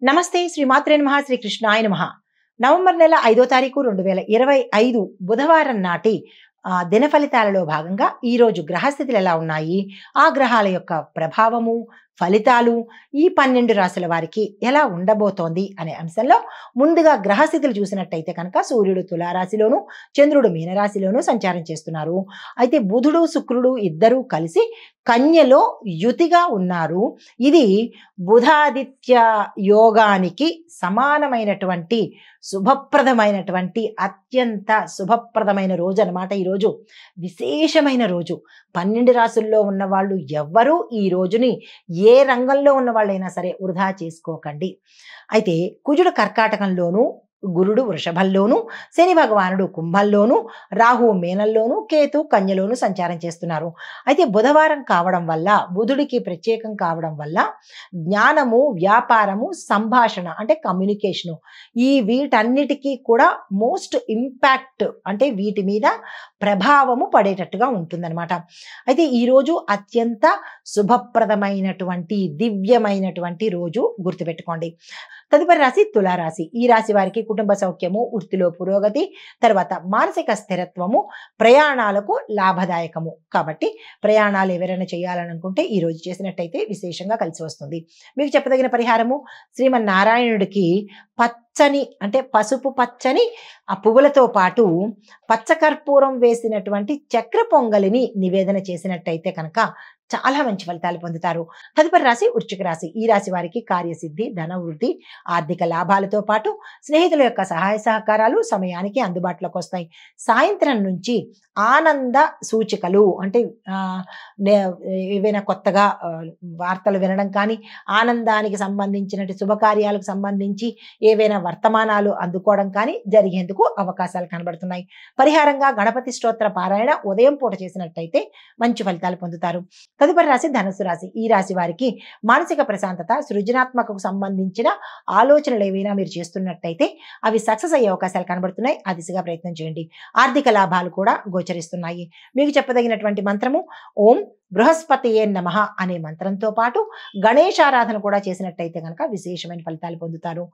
నమస్తే శ్రీమాత్రే నమః శ్రీ కృష్ణాయ నమః. నవంబర్ నెల 5వ తారీఖు 2025 బుధవారం నాటి దిన ఫలితాలలో భాగంగా ఈ రోజు గ్రహస్థితులు ఎలా ఉన్నాయి, ఆ గ్రహాల యొక్క ప్రభావము, ఫలితాలు ఈ 12 రాశుల వారికి ఎలా ఉండబోతోంది అనే అంశంలో ముందుగా గ్రహస్థితులు చూసినట్టయితే కనుక సూర్యుడు తులారాశిలోను, చంద్రుడు మీనరాశిలోను సంచారం చేస్తున్నారు. అయితే బుధుడు శుక్రుడు ఇద్దరూ కలిసి కన్యలో యుతిగా ఉన్నారు. ఇది బుధాదిత్య యోగానికి సమానమైనటువంటి శుభప్రదమైనటువంటి అత్యంత శుభప్రదమైన రోజు అన్నమాట. ఈరోజు విశేషమైన రోజు. 12 రాశుల్లో ఉన్న వాళ్ళు ఎవ్వరూ ఈ రోజుని ఏ రంగంలో ఉన్న వాళ్ళైనా సరే వృధా చేసుకోకండి. అయితే కుజుడు కర్కాటకంలోను, గురుడు వృషభంలోను, శని భగవానుడు కుంభంలోను, రాహువు మీనంలోను, కేతు కన్యలోను సంచారం చేస్తున్నారు. అయితే బుధవారం కావడం వల్ల, బుధుడికి ప్రత్యేకం కావడం వల్ల జ్ఞానము, వ్యాపారము, సంభాషణ అంటే కమ్యూనికేషను ఈ వీటన్నిటికీ కూడా మోస్ట్ ఇంపాక్ట్ అంటే వీటి మీద ప్రభావము పడేటట్టుగా ఉంటుందన్నమాట. అయితే ఈరోజు అత్యంత శుభప్రదమైనటువంటి దివ్యమైనటువంటి రోజు, గుర్తుపెట్టుకోండి. తదుపరి రాశి తులారాశి. ఈ రాశి వారికి కుటుంబ సౌఖ్యము, వృత్తిలో పురోగతి, తర్వాత మానసిక స్థిరత్వము, ప్రయాణాలకు లాభదాయకము. కాబట్టి ప్రయాణాలు ఎవరైనా చేయాలని అనుకుంటే ఈ రోజు చేసినట్టయితే విశేషంగా కలిసి వస్తుంది. మీకు చెప్పదగిన పరిహారము, శ్రీమన్నారాయణుడికి పచ్చని అంటే పసుపు పచ్చని ఆ పువ్వులతో పాటు పచ్చకర్పూరం వేసినటువంటి చక్ర పొంగలిని నివేదన చేసినట్టయితే కనుక చాలా మంచి ఫలితాలు పొందుతారు. తదుపరి రాశి వృశ్చిక రాశి. ఈ రాశి వారికి కార్యసిద్ధి, ధన వృద్ధి, ఆర్థిక లాభాలతో పాటు స్నేహితుల యొక్క సహాయ సహకారాలు సమయానికి అందుబాటులోకి వస్తాయి. సాయంత్రం నుంచి ఆనంద సూచికలు అంటే ఏవైనా కొత్తగా వార్తలు వినడం కానీ, ఆనందానికి సంబంధించినటువంటి శుభకార్యాలకు సంబంధించి ఏవైనా వర్తమానాలు అందుకోవడం కానీ జరిగేందుకు అవకాశాలు కనబడుతున్నాయి. పరిహారంగా గణపతి స్తోత్ర పారాయణ ఉదయం పూట చేసినట్టయితే మంచి ఫలితాలు పొందుతారు. తదుపరి రాశి ధనుసు రాశి. ఈ రాశి వారికి మానసిక ప్రశాంతత, సృజనాత్మకకు సంబంధించిన ఆలోచనలు ఏవైనా మీరు చేస్తున్నట్టయితే అవి సక్సెస్ అయ్యే అవకాశాలు కనబడుతున్నాయి. ఆ దిశగా ప్రయత్నం చేయండి. ఆర్థిక లాభాలు కూడా గోచరిస్తున్నాయి. మీకు చెప్పదగినటువంటి మంత్రము ఓం బృహస్పతియే నమః అనే మంత్రంతో పాటు గణేశారాధన కూడా చేసినట్టయితే కనుక విశేషమైన ఫలితాలు పొందుతారు.